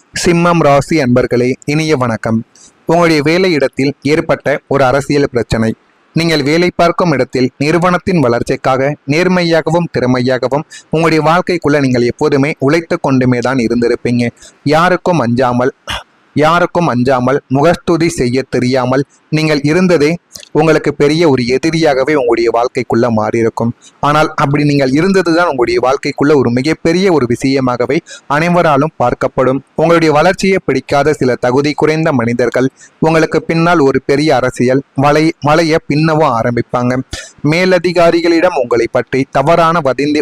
சிம்மம் ராசி அன்பர்களே, இனிய வணக்கம். உங்களுடைய வேலை இடத்தில் ஏற்பட்ட ஒரு அரசியல் பிரச்சனை. நீங்கள் வேலை பார்க்கும் இடத்தில் நிறுவனத்தின் வளர்ச்சிக்காக நேர்மையாகவும் திறமையாகவும் உங்களுடைய வாழ்க்கைக்குள்ள நீங்கள் எப்போதுமே உழைத்து கொண்டுமே தான் இருந்திருப்பீங்க. யாருக்கும் அஞ்சாமல் முகஸ்துதி செய்ய தெரியாமல் நீங்கள் இருந்ததே உங்களுக்கு பெரிய ஒரு எதிரியாகவே உங்களுடைய வாழ்க்கைக்குள்ள மாறியிருக்கும். ஆனால் அப்படி நீங்கள் இருந்ததுதான் உங்களுடைய வாழ்க்கைக்குள்ள ஒரு மிகப்பெரிய ஒரு விஷயமாகவே அனைவராலும் பார்க்கப்படும். உங்களுடைய வளர்ச்சியை பிடிக்காத சில தகுதி குறைந்த மனிதர்கள் உங்களுக்கு பின்னால் ஒரு பெரிய அரசியல் வலைய பின்னவும் ஆரம்பிப்பாங்க. மேலதிகாரிகளிடம் உங்களை பற்றி தவறான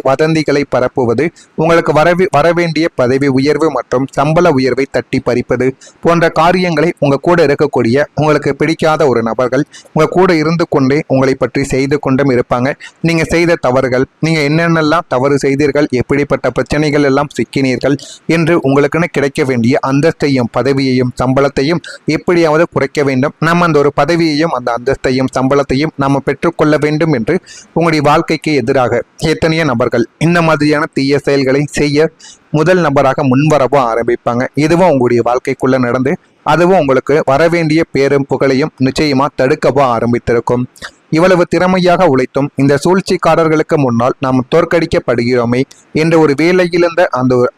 வதந்திகளை பரப்புவது, உங்களுக்கு வரவேண்டிய பதவி உயர்வு மற்றும் சம்பள உயர்வை தட்டி பறிப்பது போன்ற காரியங்களை உங்க கூட இருக்கக்கூடிய உங்களுக்கு பிடிக்காத ஒரு நபர்கள் உங்க கூட இருந்து கொண்டே உங்களை பற்றி செய்து கொண்டும் இருப்பாங்க. நீங்க செய்த தவறுகள், நீங்க என்னென்னலாம் தவறு செய்தீர்கள், எப்படிப்பட்ட பிரச்சனைகள் எல்லாம் சிக்கினீர்கள் என்று உங்களுக்குன்னு கிடைக்க வேண்டிய அந்தஸ்தையும் பதவியையும் சம்பளத்தையும் எப்படியாவது குறைக்க வேண்டும். நம்ம அந்த ஒரு பதவியையும் அந்த அந்தஸ்தையும் சம்பளத்தையும் நம்ம பெற்றுக்கொள்ள வேண்டும் என்று உங்களுடைய வாழ்க்கைக்கு எதிராக எத்தனையோ நபர்கள் இந்த மாதிரியான தீய செயல்களை செய்ய முதல் நபராக முன்வரவும் ஆரம்பிப்பாங்க. இதுவும் உங்களுடைய வாழ்க்கைக்குள்ள நடந்து அதுவும் உங்களுக்கு வரவேண்டிய பேரும் புகழையும் நிச்சயமா தடுக்கவும் ஆரம்பித்திருக்கும். இவ்வளவு திறமையாக உழைத்தும் இந்த சூழ்ச்சிக்காரர்களுக்கு முன்னால் நாம் தோற்கடிக்கப்படுகிறோமே என்ற ஒரு வேலையிலிருந்த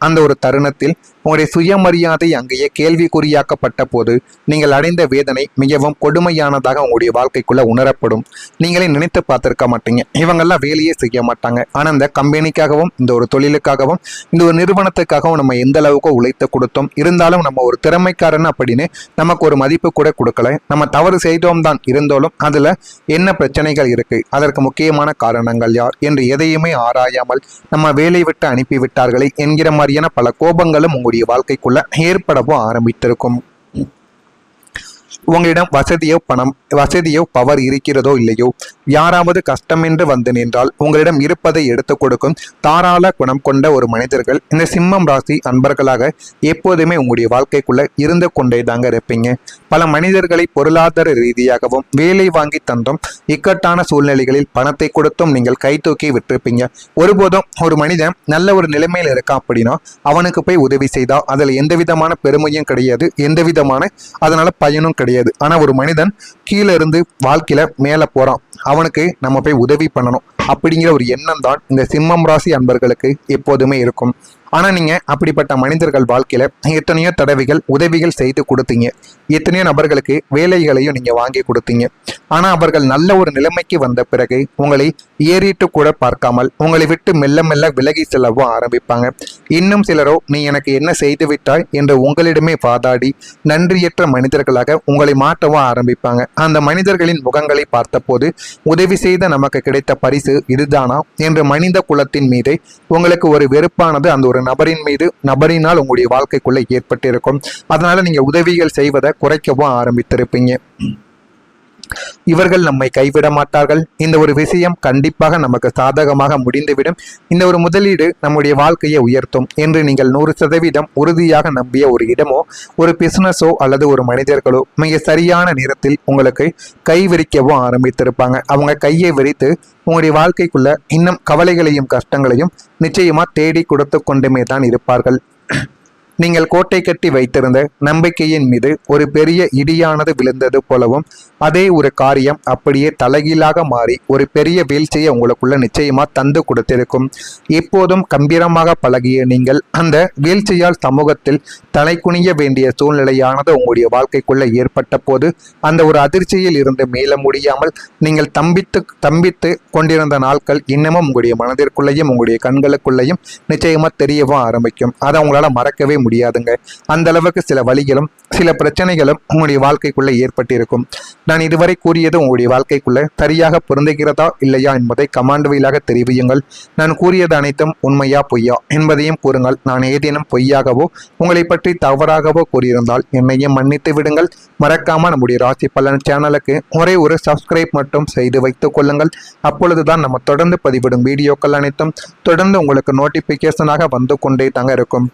அந்த ஒரு தருணத்தில் உங்களுடைய சுயமரியாதை அங்கேயே கேள்விக்குறியாக்கப்பட்ட போது நீங்கள் அடைந்த வேதனை மிகவும் கொடுமையானதாக உங்களுடைய வாழ்க்கைக்குள்ள உணரப்படும். நீங்களே நினைத்து பார்த்திருக்க மாட்டீங்க. இவங்கெல்லாம் வேலையே செய்ய மாட்டாங்க, ஆனால் இந்த கம்பெனிக்காகவும் இந்த ஒரு தொழிலுக்காகவும் இந்த ஒரு நிறுவனத்துக்காகவும் நம்ம எந்த அளவுக்கு உழைத்து கொடுத்தோம், இருந்தாலும் நம்ம ஒரு திறமைக்காரன் அப்படின்னு நமக்கு ஒரு மதிப்பு கூட கொடுக்கல. நம்ம தவறு செய்தோம் தான், இருந்தாலும் அதுல என்ன பிரச்சனைகள் இருக்கு, அதற்கு முக்கியமான காரணங்கள் யார் என்று எதையுமே ஆராயாமல் நம்ம வேலை விட்டு அனுப்பிவிட்டார்களே என்கிற மாதிரியான பல கோபங்களும் உங்களுடைய வாழ்க்கைக்குள்ள ஏற்படவும் ஆரம்பித்திருக்கும். உங்களிடம் வசதியோ பவர் இருக்கிறதோ இல்லையோ, யாராவது கஷ்டம் என்று வந்து நின்றால் உங்களிடம் இருப்பதை எடுத்துக் கொடுக்கும் தாராள குணம் கொண்ட ஒரு மனிதர்கள் இந்த சிம்மம் ராசி அன்பர்களாக எப்போதுமே உங்களுடைய வாழ்க்கைக்குள்ள இருந்து கொண்டே தாங்க இருப்பீங்க. பல மனிதர்களை பொருளாதார ரீதியாகவும் வேலை வாங்கி தந்தும் இக்கட்டான சூழ்நிலைகளில் பணத்தை கொடுத்தும் நீங்கள் கை தூக்கி விட்டிருப்பீங்க. ஒருபோதும் ஒரு மனிதன் நல்ல ஒரு நிலைமையில் இருக்கான் அப்படின்னா அவனுக்கு போய் உதவி செய்தா அதில் எந்த விதமான பெருமையும் கிடையாது, எந்த விதமான அதனால பயனும் கிடையாது. ஆனா ஒரு மனிதன் கீழே இருந்து வாழ்க்கையில மேல போறான், அவனுக்கு நம்ம போய் உதவி பண்ணணும் அப்படிங்கிற ஒரு எண்ணம் தான் இந்த சிம்மம் ராசி அன்பர்களுக்கு எப்போதுமே இருக்கும். ஆனா நீங்க அப்படிப்பட்ட மனிதர்கள் வாழ்க்கையில எத்தனையோ தடவைகள் உதவிகள் செய்து கொடுத்தீங்க, எத்தனையோ நபர்களுக்கு வேலைகளையும் நீங்க வாங்கி கொடுத்தீங்க. ஆனா அவர்கள் நல்ல ஒரு நிலைமைக்கு வந்த பிறகு உங்களை ஏறிட்டு கூட பார்க்காமல் உங்களை விட்டு மெல்ல மெல்ல விலகி செல்லவும் ஆரம்பிப்பாங்க. இன்னும் சிலரோ நீ எனக்கு என்ன செய்து விட்டாய் என்று உங்களிடமே வாதாடி நன்றியற்ற மனிதர்களாக உங்களை மாற்றவும் ஆரம்பிப்பாங்க. அந்த மனிதர்களின் முகங்களை பார்த்தபோது உதவி செய்த நமக்கு கிடைத்த பரிசு இதுதானா என்று மனித குலத்தின் மீது உங்களுக்கு ஒரு வெறுப்பானது அந்த ஒரு நபரினால் உங்களுடைய வாழ்க்கைக்குள்ள ஏற்பட்டிருக்கும். அதனால நீங்க உதவிகள் செய்வதை குறைக்கவும் ஆரம்பித்திருப்பீங்க. இவர்கள் நம்மை கைவிட மாட்டார்கள், இந்த ஒரு விஷயம் கண்டிப்பாக நமக்கு சாதகமாக முடிந்துவிடும், இந்த ஒரு முதலீடு நம்முடைய வாழ்க்கையை உயர்த்தும் என்று நீங்கள் 100% உறுதியாக நம்பிய ஒரு இடமோ ஒரு பிசினஸோ அல்லது ஒரு மனிதர்களோ மிக சரியான நேரத்தில் உங்களுக்கு கை விரிக்கவும் ஆரம்பித்திருப்பாங்க. அவங்க கையை விரித்து உங்களுடைய வாழ்க்கைக்குள்ள இன்னும் கவலைகளையும் கஷ்டங்களையும் நிச்சயமா தேடி கொடுத்து கொண்டுமே தான் இருப்பார்கள். நீங்கள் கோட்டை கட்டி வைத்திருந்த நம்பிக்கையின் மீது ஒரு பெரிய இடியானது விழுந்தது போலவும் அதே ஒரு காரியம் அப்படியே தலைகீழாக மாறி ஒரு பெரிய வீழ்ச்சியை உங்களுக்குள்ள நிச்சயமா தந்து கொடுத்திருக்கும். எப்போதும் கம்பீரமாக பழகிய நீங்கள் அந்த வீழ்ச்சியால் சமூகத்தில் தலை குனிய வேண்டிய சூழ்நிலையானது உங்களுடைய வாழ்க்கைக்குள்ள ஏற்பட்ட போது அந்த ஒரு அதிர்ச்சியில் இருந்து மீள முடியாமல் நீங்கள் தம்பித்து கொண்டிருந்த நாட்கள் இன்னமும் உங்களுடைய மனதிற்குள்ளேயும் உங்களுடைய கண்களுக்குள்ளேயும் நிச்சயமா தெரியவும் ஆரம்பிக்கும். அதை உங்களால மறக்கவே முடியாதுங்க. அந்த அளவுக்கு சில வழிகளும் சில பிரச்சனைகளும் உங்களுடைய வாழ்க்கைக்குள்ள ஏற்பட்டிருக்கும். நான் இதுவரை கூறியது உங்களுடைய வாழ்க்கைக்குள்ள சரியாக பொருந்துகிறதா இல்லையா என்பதை கமாண்ட் வாயிலாக தெரிவியுங்கள். நான் கூறியது அனைத்தும் உண்மையா பொய்யா என்பதையும் கூறுங்கள். நான் ஏதேனும் பொய்யாகவோ உங்களை பற்றி தவறாகவோ கூறியிருந்தால் என்னையும் மன்னித்து விடுங்கள். மறக்காம நம்முடைய ராசி பலன் சேனலுக்கு ஒரே ஒரு சப்ஸ்கிரைப் மட்டும் செய்து வைத்துக் கொள்ளுங்கள். அப்பொழுதுதான் நம்ம தொடர்ந்து பதிவிடும் வீடியோக்கள் அனைத்தும் தொடர்ந்து உங்களுக்கு நோட்டிபிகேஷனாக வந்து கொண்டே தாங்க இருக்கும்.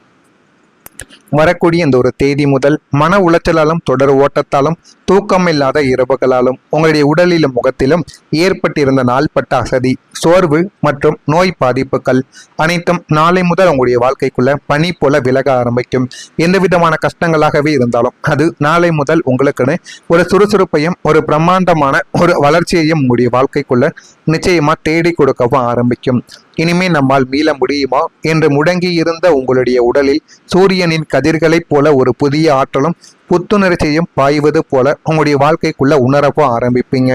வரக்கூடிய இந்த ஒரு தேதி முதல் மன உளைச்சலாலும் தொடர் ஓட்டத்தாலும் தூக்கமில்லாத இரவுகளாலும் உங்களுடைய உடலிலும் முகத்திலும் ஏற்பட்டிருந்த நாள்பட்ட அசதி, சோர்வு மற்றும் நோய் பாதிப்புகள் அனைத்தும் நாளை முதல் உங்களுடைய வாழ்க்கைக்குள்ள பனி போல விலக ஆரம்பிக்கும். எந்த விதமான கஷ்டங்களாகவே இருந்தாலும் அது நாளை முதல் உங்களுக்குன்னு ஒரு சுறுசுறுப்பையும் ஒரு பிரம்மாண்டமான ஒரு வளர்ச்சியையும் உங்களுடைய வாழ்க்கைக்குள்ள நிச்சயமா தேடி கொடுக்கவும் ஆரம்பிக்கும். இனிமே நம்மால் மீள முடியுமா என்று முடங்கி இருந்த உங்களுடைய உடலில் சூரியனின் கதிர்களைப் போல ஒரு புதிய ஆற்றலும் புத்துணர்ச்சியும் பாய்வது போல உங்களுடைய வாழ்க்கைக்குள்ள உணரவும் ஆரம்பிப்பீங்க.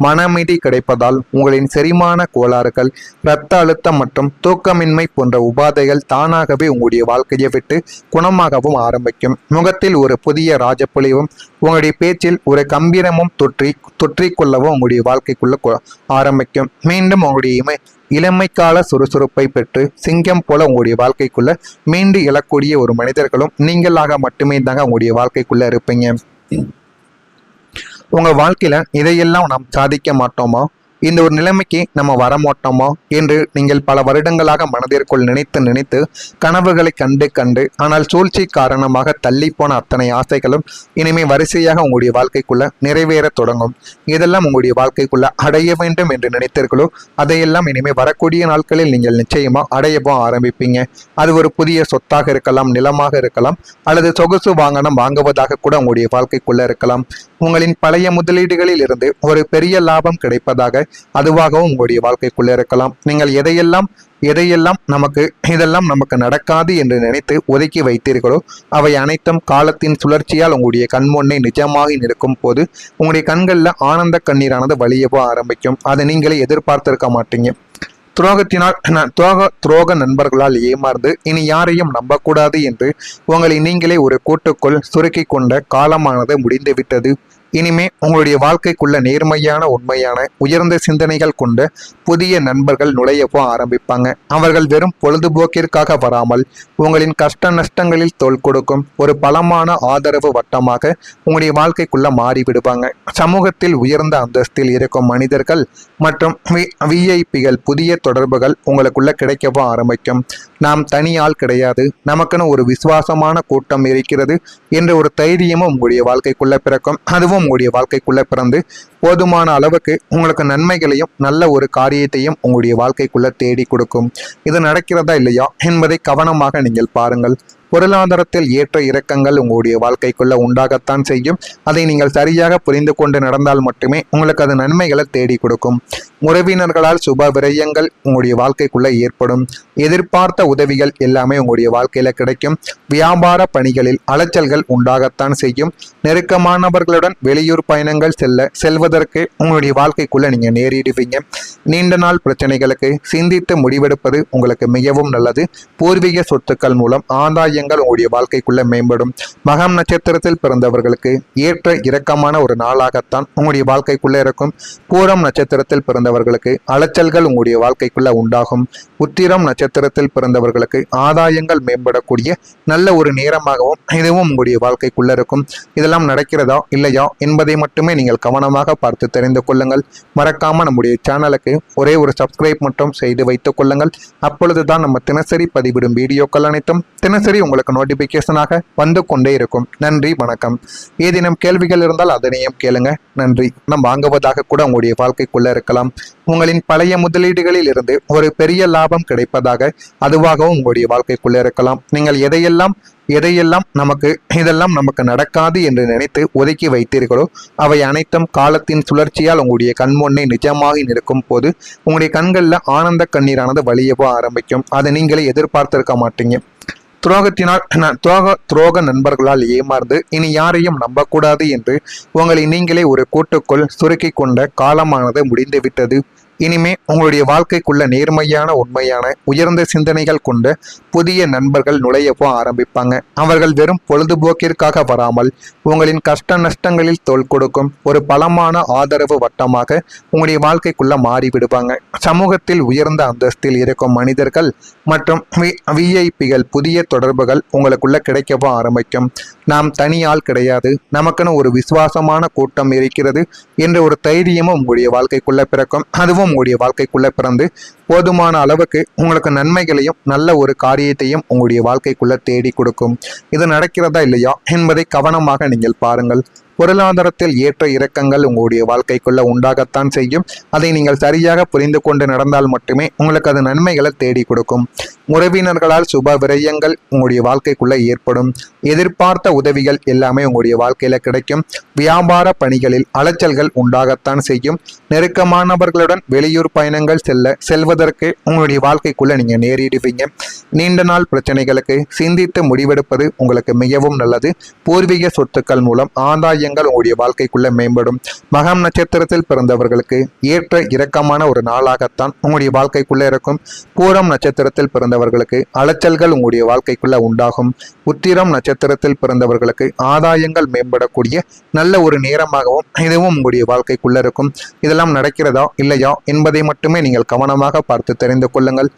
மன அமைதி கிடைப்பதால் உங்களின் செரிமான கோளாறுகள், இரத்த அழுத்தம் மற்றும் தூக்கமின்மை போன்ற உபாதைகள் தானாகவே உங்களுடைய வாழ்க்கையை விட்டு குணமாகவும் ஆரம்பிக்கும். முகத்தில் ஒரு புதிய ராஜப்பொலிவும் உங்களுடைய பேச்சில் ஒரு கம்பீரமும் தொற்றிக்கொள்ளவும் உங்களுடைய வாழ்க்கைக்குள்ள ஆரம்பிக்கும். மீண்டும் உங்களுடைய இளமைக்கால சுறுசுறுப்பை பெற்று சிங்கம் போல உங்களுடைய வாழ்க்கைக்குள்ள மீண்டு எழக்கூடிய ஒரு மனிதர்களும் நீங்களாக மட்டுமே தாங்க உங்களுடைய வாழ்க்கைக்குள்ள இருப்பீங்க. உங்க வாழ்க்கையில இதையெல்லாம் நாம் சாதிக்க மாட்டோமா, இந்த ஒரு நிலைமைக்கு நம்ம வரமாட்டோமா என்று நீங்கள் பல வருடங்களாக மனதிற்குள் நினைத்து கனவுகளை கண்டு ஆனால் சூழ்ச்சி காரணமாக தள்ளி போன அத்தனை ஆசைகளும் இனிமே வரிசையாக உங்களுடைய வாழ்க்கைக்குள்ள நிறைவேற தொடங்கும். இதெல்லாம் உங்களுடைய வாழ்க்கைக்குள்ள அடைய வேண்டும் என்று நினைத்தீர்களோ அதையெல்லாம் இனிமே வரக்கூடிய நாட்களில் நீங்கள் நிச்சயமா அடையவும் ஆரம்பிப்பீங்க. அது ஒரு புதிய சொத்தாக இருக்கலாம், நிலமாக இருக்கலாம், அல்லது சொகுசு வாகனம் வாங்குவதாக கூட உங்களுடைய வாழ்க்கைக்குள்ள இருக்கலாம். உங்களின் பழைய முதலீடுகளில் இருந்து ஒரு பெரிய லாபம் கிடைப்பதாக அதுவாகவும் உங்களுடைய வாழ்க்கைக்குள்ள இருக்கலாம். நீங்கள் எதையெல்லாம் இதெல்லாம் நமக்கு நடக்காது என்று நினைத்து ஒதுக்கி வைத்தீர்களோ அவை அனைத்தும் காலத்தின் சுழற்சியால் உங்களுடைய கண்முன்னே நிஜமாகி நிற்கும் போது உங்களுடைய கண்களில் ஆனந்த கண்ணீரானது வழியவோ ஆரம்பிக்கும். அதை நீங்களே எதிர்பார்த்திருக்க மாட்டீங்க. துரோக நண்பர்களால் ஏமாந்து இனி யாரையும் நம்பக்கூடாது என்று உங்களை நீங்களே ஒரு கூட்டுக்குள் சுருக்கி கொண்ட காலமானது முடிந்துவிட்டது. இனிமே உங்களுடைய வாழ்க்கைக்குள்ள நேர்மையான, உண்மையான, உயர்ந்த சிந்தனைகள் கொண்ட புதிய நண்பர்கள் நுழையவும் ஆரம்பிப்பாங்க. அவர்கள் வெறும் பொழுதுபோக்கிற்காக வராமல் உங்களின் கஷ்ட நஷ்டங்களில் தோள் கொடுக்கும் ஒரு பலமான ஆதரவு வட்டமாக உங்களுடைய வாழ்க்கைக்குள்ள மாறிவிடுவாங்க. சமூகத்தில் உயர்ந்த அந்தஸ்தில் இருக்கும் மனிதர்கள் மற்றும் விஐபிகள் புதிய தொடர்புகள் உங்களுக்குள்ள கிடைக்கவும் ஆரம்பிக்கும். நாம் தனியால் கிடையாது, நமக்குன்னு ஒரு விசுவாசமான கூட்டம் இருக்கிறது என்ற ஒரு தைரியமும் உங்களுடைய வாழ்க்கைக்குள்ள பிறக்கும். அதுவும் உங்களுடைய வாழ்க்கைக்குள்ள பிறந்து போதுமான அளவுக்கு உங்களுக்கு நன்மைகளையும் நல்ல ஒரு காரியத்தையும் உங்களுடைய வாழ்க்கைக்குள்ள தேடி கொடுக்கும். இது நடக்கிறதா இல்லையா என்பதை கவனமாக நீங்கள் பாருங்கள். பொருளாதாரத்தில் ஏற்ற இறக்கங்கள் உங்களுடைய வாழ்க்கைக்குள்ள உண்டாகத்தான் செய்யும். அதை நீங்கள் சரியாக புரிந்து கொண்டு நடந்தால் மட்டுமே உங்களுக்கு அது நன்மைகளை தேடி கொடுக்கும். உறவினர்களால் சுப விரயங்கள் உங்களுடைய வாழ்க்கைக்குள்ள ஏற்படும். எதிர்பார்த்த உதவிகள் எல்லாமே உங்களுடைய வாழ்க்கையில கிடைக்கும். வியாபார பணிகளில் அலைச்சல்கள் உண்டாகத்தான் செய்யும். நெருக்கமானவர்களுடன் வெளியூர் பயணங்கள் செல்வதற்கு உங்களுடைய வாழ்க்கைக்குள்ள நீங்க நேரிடுவீங்க. நீண்ட நாள் பிரச்சனைகளுக்கு சிந்தித்து முடிவெடுப்பது உங்களுக்கு மிகவும் நல்லது. பூர்வீக சொத்துக்கள் மூலம் ஆதாயங்கள் உங்களுடைய வாழ்க்கைக்குள்ள மேம்படும். மகம் நட்சத்திரத்தில் பிறந்தவர்களுக்கு ஏற்ற இரக்கமான ஒரு நாளாகத்தான் உங்களுடைய வாழ்க்கைக்குள்ள இருக்கும். பூரம் நட்சத்திரத்தில் பிறந்தவர்களுக்கு அலைச்சல்கள் உங்களுடைய வாழ்க்கைக்குள்ள உண்டாகும். உத்திரம் நட்சத்திரத்தில் பிறந்தவர்களுக்கு ஆதாயங்கள் மேம்படக்கூடிய நல்ல ஒரு நேரமாகவும் இதுவும் உங்களுடைய வாழ்க்கைக்குள்ள இருக்கும். இதெல்லாம் நடக்கிறதா இல்லையா என்பதை மட்டுமே நீங்கள் கவனமாக பார்த்து தெரிந்து கொள்ளுங்கள். மறக்காம நம்முடைய சேனலுக்கு ஒரே ஒரு சப்ஸ்கிரைப் மட்டும் செய்து வைத்துக் கொள்ளுங்கள். அப்பொழுதுதான் நம்ம தினசரி பதிவிடும் வீடியோக்கள் அனைத்தும் தினசரி உங்களுக்கு நோட்டிபிகேஷனாக வந்து கொண்டே இருக்கும். நன்றி, வணக்கம். ஏதேனும் கேள்விகள் இருந்தால் அதனையும் கேளுங்க. நன்றி. நாம் வாங்குவதாக கூட உங்களுடைய வாழ்க்கைக்குள்ள இருக்கலாம். உங்களின் பழைய முதலீடுகளில் இருந்து ஒரு பெரிய லாபம் கிடைப்பதாக அதுவாகவும் உங்களுடைய வாழ்க்கைக்குள்ள இருக்கலாம். நீங்கள் இதெல்லாம் நமக்கு நடக்காது என்று நினைத்து ஒதுக்கி வைத்தீர்களோ அவை அனைத்தும் காலத்தின் சுழற்சியால் உங்களுடைய கண்முன்னே நிஜமாகி நிற்கும் போது உங்களுடைய கண்களில் ஆனந்த கண்ணீரானது வழியவோ ஆரம்பிக்கும். அதை நீங்களே எதிர்பார்த்திருக்க மாட்டீங்க. துரோக நண்பர்களால் ஏமாந்து இனி யாரையும் நம்பக்கூடாது என்று உங்களை நீங்களே ஒரு கூட்டுக்குள் சுருக்கி கொண்ட காலமானது முடிந்துவிட்டது. இனிமே உங்களுடைய வாழ்க்கைக்குள்ள நேர்மையான, உண்மையான, உயர்ந்த சிந்தனைகள் கொண்ட புதிய நண்பர்கள் நுழையவும் ஆரம்பிப்பாங்க. அவர்கள் வெறும் பொழுதுபோக்கிற்காக வராமல் உங்களின் கஷ்ட நஷ்டங்களில் தோள் கொடுக்கும் ஒரு பலமான ஆதரவு வட்டமாக உங்களுடைய வாழ்க்கைக்குள்ள மாறிவிடுவாங்க. சமூகத்தில் உயர்ந்த அந்தஸ்தில் இருக்கும் மனிதர்கள் மற்றும் விஐபிகள் புதிய தொடர்புகள் உங்களுக்குள்ள கிடைக்கவும் ஆரம்பிக்கும். நாம் தனியால் கிடையாது, நமக்குன்னு ஒரு விசுவாசமான கூட்டம் இருக்கிறது என்ற ஒரு தைரியமும் உங்களுடைய வாழ்க்கைக்குள்ள பிறக்கும். அதுவும் உங்களுடைய வாழ்க்கைக்குள்ள பிறந்து போதுமான அளவுக்கு உங்களுக்கு நன்மைகளையும் நல்ல ஒரு காரியத்தையும் உங்களுடைய வாழ்க்கைக்குள்ள தேடி கொடுக்கும். இது நடக்கிறதா இல்லையா என்பதை கவனமாக நீங்கள் பாருங்கள். பொருளாதாரத்தில் ஏற்ற இறக்கங்கள் உங்களுடைய வாழ்க்கைக்குள்ள உண்டாகத்தான் செய்யும். அதை நீங்கள் சரியாக புரிந்து கொண்டு நடந்தால் மட்டுமே உங்களுக்கு அது நன்மைகளை தேடி கொடுக்கும். உறவினர்களால் சுப விரயங்கள் உங்களுடைய வாழ்க்கைக்குள்ள ஏற்படும். எதிர்பார்த்த உதவிகள் எல்லாமே உங்களுடைய வாழ்க்கையில கிடைக்கும். வியாபார பணிகளில் அலைச்சல்கள் உண்டாகத்தான் செய்யும். நெருக்கமானவர்களுடன் வெளியூர் பயணங்கள் செல்வதற்கு உங்களுடைய வாழ்க்கைக்குள்ள நீங்க நேரிடுவீங்க. நீண்ட நாள் பிரச்சனைகளுக்கு சிந்தித்து முடிவெடுப்பது உங்களுக்கு மிகவும் நல்லது. பூர்வீக சொத்துக்கள் மூலம் ஆதாயங்கள் உங்களுடைய வாழ்க்கைக்குள்ள மேம்படும். மகம் நட்சத்திரத்தில் பிறந்தவர்களுக்கு ஏற்ற இரக்கமான ஒரு நாளாகத்தான் உங்களுடைய வாழ்க்கைக்குள்ள இருக்கும். பூரம் நட்சத்திரத்தில் பிறந்தவர்களுக்கு அலைச்சல்கள் உங்களுடைய வாழ்க்கைக்குள்ள உண்டாகும். உத்திரம் நட்சத்திரத்தில் பிறந்தவர்களுக்கு ஆதாயங்கள் மேம்படக்கூடிய நல்ல ஒரு நேரமாகவும் இதுவும் உங்களுடைய வாழ்க்கைக்குள்ள இருக்கும். இதெல்லாம் நடக்கிறதா இல்லையா என்பதை மட்டுமே நீங்கள் கவனமாக பார்த்து தெரிந்து கொள்ளுங்கள்.